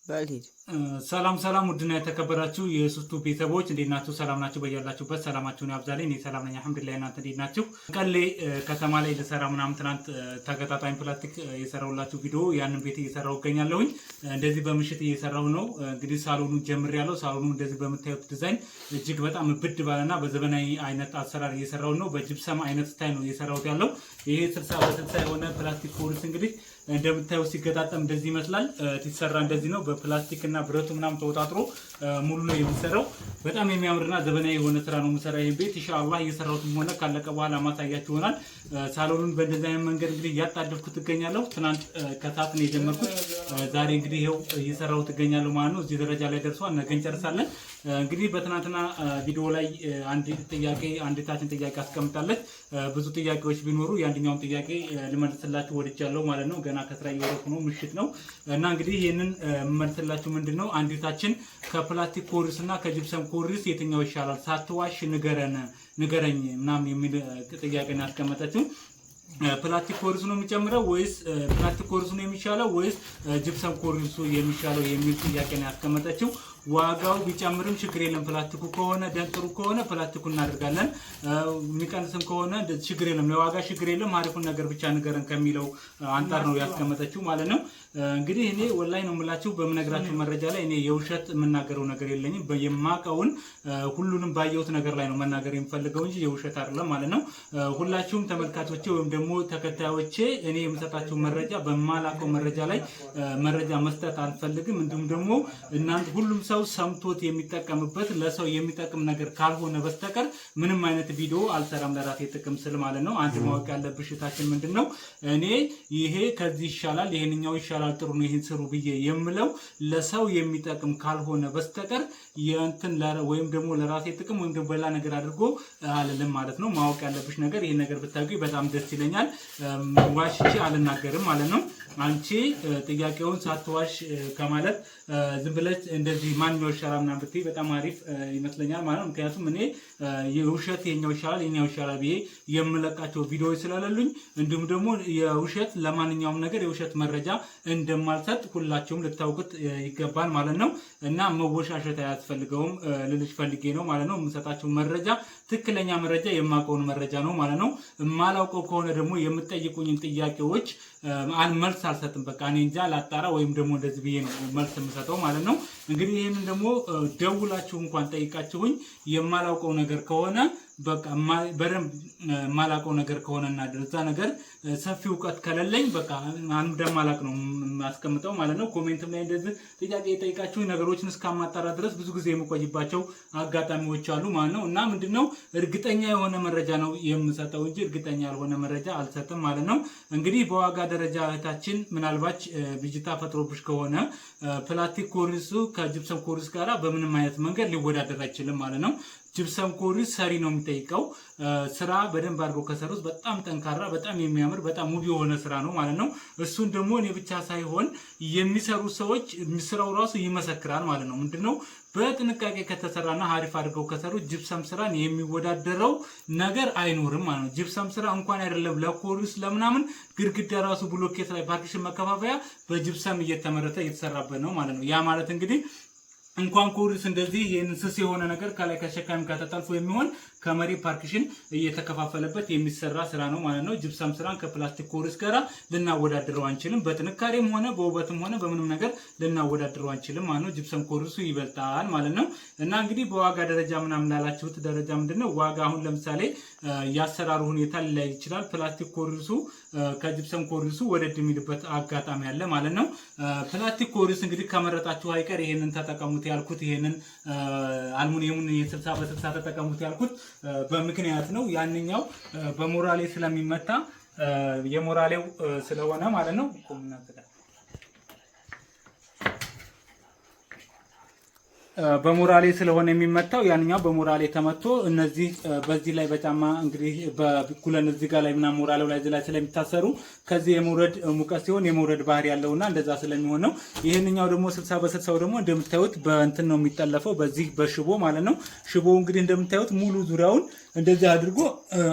ባልሂድ ሰላም ሰላም ውድና የተከበራችሁ የሱቱ ቤተሰቦች እንዴት ናችሁ? ሰላም ናችሁ? በያላችሁበት ሰላማችሁን ያብዛልኝ። እኔ ሰላም ነኝ አልሐምዱሊላህ። እናንተ እንዴት ናችሁ? ቀሌ ከተማ ላይ ልሰራ ምናምን ትናንት ተገጣጣኝ ፕላስቲክ የሰራሁላችሁ ቪዲዮ ያንን ቤት እየሰራሁ እገኛለሁኝ። እንደዚህ በምሽት እየሰራሁ ነው። እንግዲህ ሳሎኑን ጀምሬያለሁ። ሳሎኑ እንደዚህ በምታዩት ዲዛይን እጅግ በጣም ብድ ባለና በዘመናዊ አይነት አሰራር እየሰራሁ ነው። በጅብሰም አይነት ስታይል ነው እየሰራሁት ያለው። ይሄ 60 በ60 የሆነ ፕላስቲክ ፖሊስ እንግዲህ እንደምታዩ ሲገጣጠም እንደዚህ ይመስላል። ሲሰራ እንደዚህ ነው። በፕላስቲክ እና ብረቱ ምናምን ተወጣጥሮ ሙሉ ነው የሚሰራው። በጣም የሚያምርና ዘመናዊ የሆነ ስራ ነው የምሰራው። ይሄን ቤት ኢንሻአላህ እየሰራሁትም ሆነ ካለቀ በኋላ ማሳያችሁ ይሆናል። ሳሎኑን በእንደዚህ አይነት መንገድ እንግዲህ እያጣደፍኩት እገኛለሁ። ትናንት ከሰዓት ነው የጀመርኩት። ዛሬ እንግዲህ ይኸው እየሰራሁት እገኛለሁ ማለት ነው። እዚህ ደረጃ ላይ ደርሷል። ነገ እንጨርሳለን። እንግዲህ በትናንትና ቪዲዮ ላይ አንዲታችን ጥያቄ አስቀምጣለች። ብዙ ጥያቄዎች ቢኖሩ የአንደኛውን ጥያቄ ልመልስላችሁ ወድጃለሁ ማለት ነው። ገና ከስራ እየወረድኩ ነው፣ ምሽት ነው እና እንግዲህ ይሄንን የምመልስላችሁ ምንድነው አንዲታችን ከፕላስቲክ ኮርኒስ እና ከጅብሰም ኮርኒስ የትኛው ይሻላል ሳትዋሽ ንገረኝ ምናምን የሚል ጥያቄ ነው ያስቀመጠችው። ፕላስቲክ ኮርኒሱ ነው የሚጨምረው ወይስ ፕላስቲክ ኮርኒሱ ነው የሚሻለው ወይስ ጅብሰም ኮርኒሱ የሚሻለው የሚል ጥያቄ ነው ያስቀመጠችው። ዋጋው ቢጨምርም ችግር የለም። ፕላስቲኩ ከሆነ ደንጥሩ ከሆነ ፕላስቲኩ እናደርጋለን። የሚቀንስም ከሆነ ችግር የለም። ለዋጋ ችግር የለም። አሪፉን ነገር ብቻ ንገረን ከሚለው አንጻር ነው ያስቀመጠችው ማለት ነው። እንግዲህ እኔ ወላሂ ነው የምላችሁ በምነግራችሁ መረጃ ላይ እኔ የውሸት የምናገረው ነገር የለኝም። የማውቀውን ሁሉንም ባየሁት ነገር ላይ ነው መናገር የምፈልገው እንጂ የውሸት አይደለም ማለት ነው። ሁላችሁም ተመልካቾቼ ወይም ደግሞ ተከታዮቼ እኔ የምሰጣችሁ መረጃ በማላውቀው መረጃ ላይ መረጃ መስጠት አልፈልግም። እንዲሁም ደግሞ እናንተ ሁሉም ሰው ሰምቶት የሚጠቀምበት ለሰው የሚጠቅም ነገር ካልሆነ በስተቀር ምንም አይነት ቪዲዮ አልሰራም ለራሴ ጥቅም ስል ማለት ነው። አንድ ማወቅ ያለብሽ እህታችን ምንድነው እኔ ይሄ ከዚህ ይሻላል ይሄንኛው ይሻላል ጥሩ ነው ይሄን ስሩ ብዬ የምለው ለሰው የሚጠቅም ካልሆነ በስተቀር የእንትን ወይም ደግሞ ለራሴ ጥቅም ወይም ደግሞ በላ ነገር አድርጎ አልልም ማለት ነው። ማወቅ ያለብሽ ነገር ይሄን ነገር ብታውቂ በጣም ደስ ይለኛል። ዋሽቼ አልናገርም ማለት ነው። አንቺ ጥያቄውን ሳትዋሽ ከማለት ዝም ብለሽ እንደዚህ ማንኛው ይሻላል ምናምን ብትይ በጣም አሪፍ ይመስለኛል ማለት ነው። ምክንያቱም እኔ የውሸት የኛው ይሻላል የኛው ይሻላል ብዬ የምለቃቸው ቪዲዮዎች ስለሌሉኝ እንዲሁም ደግሞ የውሸት ለማንኛውም ነገር የውሸት መረጃ እንደማልሰጥ ሁላችሁም ልታውቁት ይገባል ማለት ነው። እና መወሻሸት አያስፈልገውም ልልሽ ፈልጌ ነው ማለት ነው። የምሰጣችሁ መረጃ ትክክለኛ መረጃ የማውቀውን መረጃ ነው ማለት ነው። የማላውቀው ከሆነ ደግሞ የምትጠይቁኝን ጥያቄዎች መልስ አልሰጥም። በቃ እኔ እንጃ ላጣራ ወይም ደግሞ እንደዚህ ብዬ ነው መልስ የምሰጠው ማለት ነው። እንግዲህ ይሄንን ደግሞ ደውላችሁ እንኳን ጠይቃችሁኝ የማላውቀው ነገር ከሆነ በቃ በደንብ የማላውቀው ነገር ከሆነና ደዛ ነገር ሰፊ እውቀት ከሌለኝ በቃ እንደማላውቅ ነው የማስቀምጠው ማለት ነው። ኮሜንትም ላይ እንደዚህ ጥያቄ የጠይቃችሁ ነገሮችን እስካማጣራ ድረስ ብዙ ጊዜ የምቆይባቸው አጋጣሚዎች አሉ ማለት ነው። እና ምንድነው እርግጠኛ የሆነ መረጃ ነው የምሰጠው እንጂ እርግጠኛ ያልሆነ መረጃ አልሰጥም ማለት ነው። እንግዲህ በዋጋ ደረጃ እህታችን ምናልባት ብጅታ ፈጥሮብሽ ከሆነ ፕላስቲክ ኮርኒሱ ከጅብሰም ኮርኒስ ጋራ በምንም አይነት መንገድ ሊወዳደር አይችልም ማለት ነው። ጅብሰም ኮርኒስ ሰሪ ነው የሚጠይቀው። ስራ በደንብ አድርገው ከሰሩት በጣም ጠንካራ በጣም የሚያምር በጣም ውብ የሆነ ስራ ነው ማለት ነው። እሱን ደግሞ እኔ ብቻ ሳይሆን የሚሰሩ ሰዎች ስራው ራሱ ይመሰክራል ማለት ነው። ምንድነው በጥንቃቄ ከተሰራና አሪፍ አድርገው ከሰሩት ጅብሰም ስራን የሚወዳደረው ነገር አይኖርም ማለት ነው። ጅብሰም ስራ እንኳን አይደለም ለኮርኒስ ለምናምን ግድግዳ ራሱ ብሎኬት ላይ ፓርቲሽን መከፋፈያ በጅብሰም እየተመረተ እየተሰራበት ነው ማለት ነው። ያ ማለት እንግዲህ እንኳን ኮርኒስ እንደዚህ ይሄን ስስ የሆነ ነገር ከላይ ከሸካሚ ከተጠልፎ የሚሆን ከመሬት ፓርቲሽን እየተከፋፈለበት የሚሰራ ስራ ነው ማለት ነው። ጅብሰም ስራን ከፕላስቲክ ኮርኒስ ጋራ ልናወዳድረው አንችልም። በጥንካሬም ሆነ በውበትም ሆነ በምንም ነገር ልናወዳድረው አንችልም ማለት ነው። ጅብሰም ኮርኒሱ ይበልጣል ማለት ነው። እና እንግዲህ በዋጋ ደረጃ ምናምን ላላችሁት ደረጃ ምንድነው ዋጋ አሁን ለምሳሌ ያሰራሩ ሁኔታ ሊለያይ ይችላል። ፕላስቲክ ኮርኒሱ ከጅብሰም ኮርኒሱ ወደድ የሚልበት አጋጣሚ አለ ማለት ነው። ፕላስቲክ ኮርኒስ እንግዲህ ከመረጣችሁ አይቀር ይሄንን ተጠቀሙት ያልኩት ይሄንን አልሙኒየሙን የ60 በ60 ተጠቀሙት ያልኩት በምክንያት ነው። ያንኛው በሞራሌ ስለሚመታ የሞራሌው ስለሆነ ማለት ነው። በሞራሌ ስለሆነ የሚመታው ያንኛው በሞራሌ ተመቶ እነዚህ በዚህ ላይ በጫማ እንግዲህ በኩለን እዚህ ጋር ላይ ምናምን ሞራሌው ላይ እዚህ ላይ ስለሚታሰሩ ከዚህ የመውረድ ሙቀት ሲሆን የመውረድ ባህሪ ያለውና እንደዛ ስለሚሆን ነው። ይሄንኛው ደግሞ 60 በ60 ደግሞ እንደምታዩት በእንትን ነው የሚጠለፈው በዚህ በሽቦ ማለት ነው። ሽቦ እንግዲህ እንደምታዩት ሙሉ ዙሪያውን እንደዚህ አድርጎ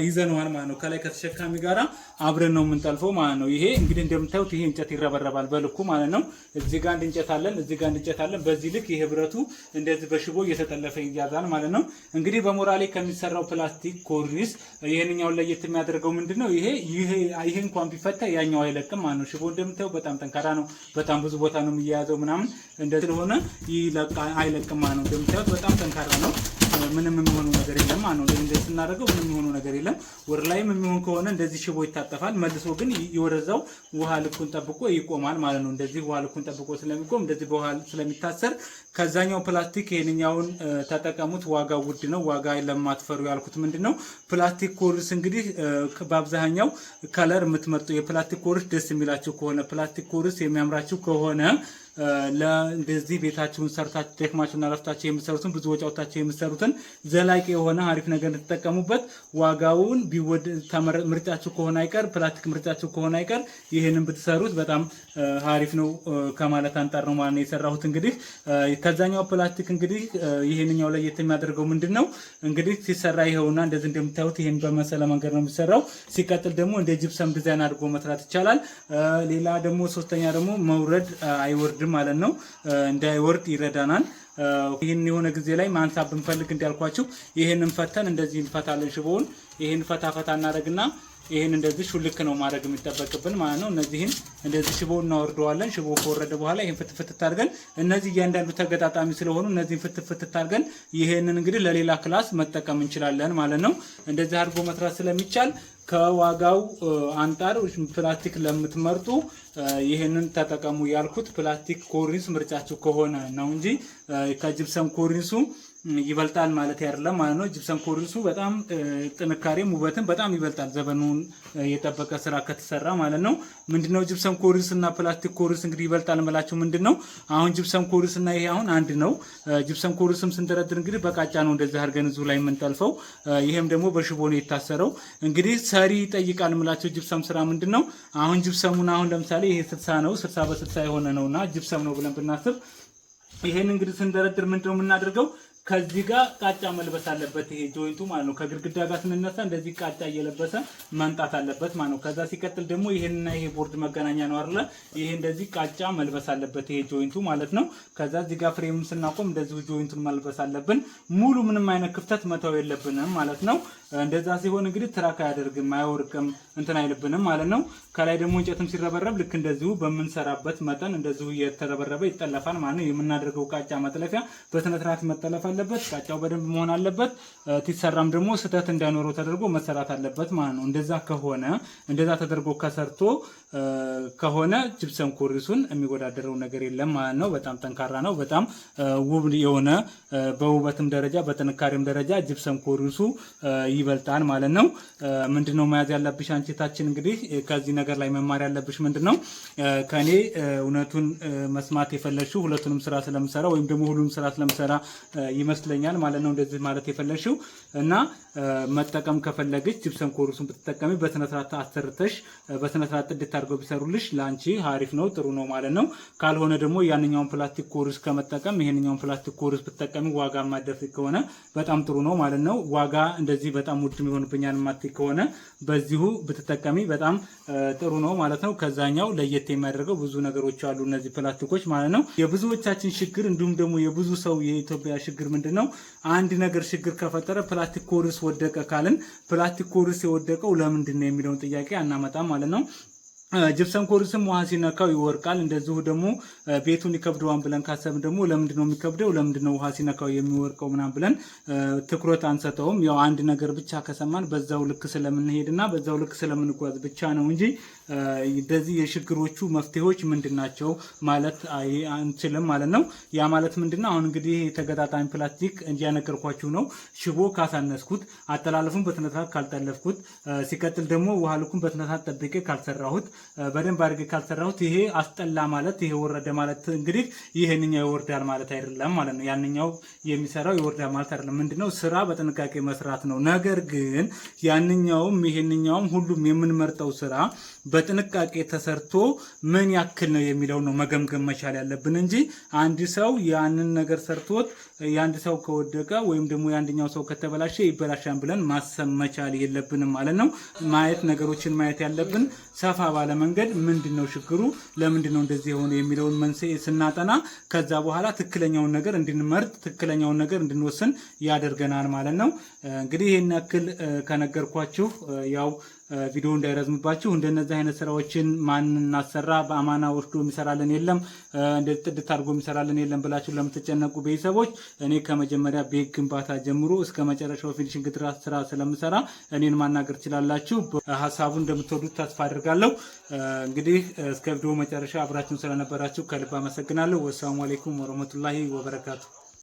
ይዘነዋል ማለት ነው። ከላይ ከተሸካሚ ጋራ አብረን ነው የምንጠልፈው ማለት ነው። ይሄ እንግዲህ እንደምታዩት ይሄ እንጨት ይረበረባል በልኩ ማለት ነው። እዚህ ጋር እንጨት አለን፣ እዚህ ጋር እንጨት አለን። በዚህ ልክ ይሄ ብረቱ እንደዚህ በሽቦ እየተጠለፈ ይያዛል ማለት ነው። እንግዲህ በሞራሌ ከሚሰራው ፕላስቲክ ኮርኒስ ይሄንኛውን ለየት የሚያደርገው ምንድነው? ይሄ እንኳን ቢፈታ ያኛው አይለቅም ማለት ነው። ሽቦ እንደምታዩት በጣም ጠንካራ ነው። በጣም ብዙ ቦታ ነው የሚያያዘው ምናምን እንደዚህ ስለሆነ አይለቅም ማለት ነው። እንደምታዩት በጣም ጠንካራ ነው። ምንም የሚሆኑ ነገር የለም ማለት ነው። እንደዚህ ስናደርገው ምንም የሚሆኑ ነገር የለም። ወር ላይም የሚሆን ከሆነ እንደዚህ ሽቦ ይታጠፋል። መልሶ ግን የወረዛው ውሃ ልኩን ጠብቆ ይቆማል ማለት ነው። እንደዚህ ውሃ ልኩን ጠብቆ ስለሚቆም እንደዚህ በውሃ ስለሚታሰር ከዛኛው ፕላስቲክ ይሄንኛውን ተጠቀሙት። ዋጋው ውድ ነው። ዋጋ ለማትፈሩ ያልኩት ምንድነው ፕላስቲክ ኮርስ እንግዲህ በአብዛኛው ከለር የምትመርጡ የፕላስቲክ ኮርስ ደስ የሚላችሁ ከሆነ ፕላስቲክ ኮርስ የሚያምራችሁ ከሆነ ለእንደዚህ ቤታችሁን ሰርታችሁ ደክማችሁና ለፍታችሁ የምትሰሩትን ብዙ ወጪ አውጥታችሁ የምትሰሩትን ዘላቂ የሆነ አሪፍ ነገር እንድትጠቀሙበት ዋጋውን ምርጫችሁ ከሆነ አይቀር ፕላስቲክ ምርጫችሁ ከሆነ አይቀር ይሄንን ብትሰሩት በጣም አሪፍ ነው ከማለት አንጣር ነው ማለት ነው የሰራሁት። እንግዲህ ከዛኛው ፕላስቲክ እንግዲህ ይሄንኛው ላይ የሚያደርገው ምንድነው እንግዲህ ሲሰራ ይሄውና እንደዚህ እንደምታዩት ይሄን በመሰለ መንገድ ነው የሚሰራው። ሲቀጥል ደግሞ እንደ ጂፕሰም ዲዛይን አድርጎ መስራት ይቻላል። ሌላ ደግሞ ሶስተኛ ደግሞ መውረድ አይወርድ ማለት ነው። እንዳይወርድ ይረዳናል። ይሄን የሆነ ጊዜ ላይ ማንሳት ብንፈልግ እንዲያልኳችሁ ይሄንን ፈተን እንደዚህ እንፈታለን። ሽቦውን ይሄን ፈታ እናደርግና ይሄን እንደዚህ ሹልክ ነው ማድረግ የሚጠበቅብን ማለት ነው። እነዚህን እንደዚህ ሽቦውን እናወርደዋለን። ሽቦ ከወረደ በኋላ ይሄን ፍትፍት አድርገን እነዚህ እያንዳንዱ ተገጣጣሚ ስለሆኑ እነዚህን ፍትፍት አድርገን ይሄንን እንግዲህ ለሌላ ክላስ መጠቀም እንችላለን ማለት ነው። እንደዚህ አድርጎ መስራት ስለሚቻል ከዋጋው አንጣር ፕላስቲክ ለምትመርጡ ይሄንን ተጠቀሙ ያልኩት ፕላስቲክ ኮርኒስ ምርጫችሁ ከሆነ ነው እንጂ ከጂፕሰም ኮርኒሱ ይበልጣል ማለት አይደለም ማለት ነው። ጂፕሰም ኮርኒሱ በጣም ጥንካሬም ውበትም በጣም ይበልጣል ዘመኑን የጠበቀ ስራ ከተሰራ ማለት ነው። ምንድነው ጂፕሰም ኮርኒስ እና ፕላስቲክ ኮርኒስ እንግዲህ ይበልጣል ማለት ምንድነው? አሁን ጂፕሰም ኮርኒስ እና ይሄ አሁን አንድ ነው። ጂፕሰም ኮርኒስም ስንደረድር እንግዲህ በቃጫ ነው እንደዚህ አድርገን እዚሁ ላይ የምንጠልፈው። ይሄም ደግሞ በሽቦ ነው የታሰረው። እንግዲህ ሰሪ ይጠይቃል ምላቸው ጂፕሰም ስራ ምንድነው? አሁን ጂፕሰሙን አሁን ለምሳሌ ይሄ 60 ነው 60 በ60 የሆነ ነውና ጂፕሰም ነው ብለን ብናስብ ይሄን እንግዲህ ስንደረድር ምንድነው የምናደርገው? ከዚህ ጋር ቃጫ መልበስ አለበት። ይሄ ጆይንቱ ማለት ነው። ከግድግዳ ጋር ስንነሳ እንደዚህ ቃጫ እየለበሰ መምጣት አለበት ማለት ነው። ከዛ ሲቀጥል ደግሞ ይሄንና ይሄ ቦርድ መገናኛ ነው አይደለ? ይሄ እንደዚህ ቃጫ መልበስ አለበት ይሄ ጆይንቱ ማለት ነው። ከዛ እዚህ ጋር ፍሬሙን ስናቆም እንደዚህ ጆይንቱን መልበስ አለብን። ሙሉ ምንም አይነት ክፍተት መተው የለብንም ማለት ነው። እንደዛ ሲሆን እንግዲህ ትራክ አያደርግም፣ አይወርቅም፣ እንትን አይልብንም ማለት ነው። ከላይ ደግሞ እንጨትም ሲረበረብ ልክ እንደዚሁ በምንሰራበት መጠን እንደዚሁ እየተረበረበ ይጠለፋል ማለት ነው። የምናደርገው ቃጫ መጥለፊያ በስነ ስርዓት መጠለፍ አለበት። ቃጫው በደንብ መሆን አለበት። ሲሰራም ደግሞ ስህተት እንዳይኖረው ተደርጎ መሰራት አለበት ማለት ነው። እንደዛ ከሆነ እንደዛ ተደርጎ ከሰርቶ ከሆነ ጂፕሰም ኮርኒሱን የሚወዳደረው ነገር የለም ማለት ነው። በጣም ጠንካራ ነው። በጣም ውብ የሆነ በውበትም ደረጃ በጥንካሬም ደረጃ ጂፕሰም ኮርኒሱ ይበልጣል ማለት ነው። ምንድነው መያዝ ያለብሽ አንቺታችን እንግዲህ ከዚህ ነገር ላይ መማር ያለብሽ ምንድነው? ከኔ እውነቱን መስማት የፈለግሽው ሁለቱንም ስራ ስለምሰራ ወይም ደግሞ ሁሉንም ስራ ስለምሰራ ይመስለኛል ማለት ነው እንደዚህ ማለት የፈለግሽው እና መጠቀም ከፈለግሽ ጂፕሰም ኮርኒሱን ብትጠቀሚ በስነ ስርዓት አሰርተሽ በስነ ስርዓት ጥድት አድርገው ቢሰሩልሽ ላንቺ አሪፍ ነው ጥሩ ነው ማለት ነው። ካልሆነ ደግሞ ያንኛውን ፕላስቲክ ኮርኒስ ከመጠቀም ይሄንኛውን ፕላስቲክ ኮርኒስ ብትጠቀሚ ዋጋ ማደፍ ከሆነ በጣም ጥሩ ነው ማለት ነው። ዋጋ እንደዚህ በጣም ውድ የሚሆንብኛል ማት ከሆነ በዚሁ ብትጠቀሚ በጣም ጥሩ ነው ማለት ነው። ከዛኛው ለየት የሚያደርገው ብዙ ነገሮች አሉ እነዚህ ፕላስቲኮች ማለት ነው። የብዙዎቻችን ችግር እንዲሁም ደግሞ የብዙ ሰው የኢትዮጵያ ችግር ምንድነው? አንድ ነገር ችግር ከፈጠረ ፕላስቲክ ኮርኒስ ወደቀ ካልን ፕላስቲክ ኮርኒስ የወደቀው ለምንድን ነው የሚለውን ጥያቄ አናመጣም ማለት ነው። ጂፕሰም ኮርኒስም ውሃ ሲነካው ይወርቃል። እንደዚሁ ደግሞ ቤቱን ይከብደዋል ብለን ካሰብን ደግሞ ለምንድነው የሚከብደው? ለምንድነው ውሃ ሲነካው የሚወርቀው ምናምን ብለን ትኩረት አንሰጠውም። ያው አንድ ነገር ብቻ ከሰማን በዛው ልክ ስለምንሄድና በዛው ልክ ስለምንጓዝ ብቻ ነው እንጂ እንደዚህ የችግሮቹ መፍትሄዎች ምንድናቸው ማለት አንችልም ማለት ነው። ያ ማለት ምንድነው? አሁን እንግዲህ ተገጣጣሚ ፕላስቲክ እንዲያነገርኳችሁ ነው። ሽቦ ካሳነስኩት፣ አጠላለፉን በትነታት ካልጠለፍኩት፣ ሲቀጥል ደግሞ ውሃ ልኩን በትነታት ጠብቄ ካልሰራሁት፣ በደንብ አድርጌ ካልሰራሁት ይሄ አስጠላ ማለት ይሄ ወረደ ማለት እንግዲህ ይሄንኛው ይወርዳል ማለት አይደለም ማለት ነው። ያንኛው የሚሰራው ይወርዳል ማለት አይደለም። ምንድነው? ስራ በጥንቃቄ መስራት ነው። ነገር ግን ያንኛውም ይሄንኛውም ሁሉም የምንመርጠው ስራ በጥንቃቄ ተሰርቶ ምን ያክል ነው የሚለው ነው መገምገም መቻል ያለብን እንጂ አንድ ሰው ያንን ነገር ሰርቶት የአንድ ሰው ከወደቀ ወይም ደግሞ የአንደኛው ሰው ከተበላሸ ይበላሻል ብለን ማሰብ መቻል የለብንም ማለት ነው። ነገሮችን ማየት ያለብን ሰፋ ባለ መንገድ ምንድነው ችግሩ፣ ለምንድነው እንደዚህ የሆነ የሚለውን መንስኤ ስናጠና ከዛ በኋላ ትክክለኛውን ነገር እንድንመርጥ ትክክለኛውን ነገር እንድንወስን ያደርገናል ማለት ነው። እንግዲህ ይሄን ያክል ከነገርኳችሁ ያው ቪዲዮ እንዳይረዝምባችሁ እንደነዚህ አይነት ስራዎችን ማን እናሰራ በአማና ወስዶ የሚሰራልን የለም እንደ ጥድት አድርጎ የሚሰራልን የለም ብላችሁ ለምትጨነቁ ቤተሰቦች እኔ ከመጀመሪያ ቤት ግንባታ ጀምሮ እስከ መጨረሻው ፊኒሺንግ ድረስ ስራ ስለምሰራ እኔን ማናገር ትችላላችሁ። ሀሳቡን እንደምትወዱት ተስፋ አድርጋለሁ። እንግዲህ እስከ ቪዲዮ መጨረሻ አብራችሁን ስለነበራችሁ ከልብ አመሰግናለሁ። ወሰላሙ አለይኩም ወረህመቱላሂ ወበረካቱ።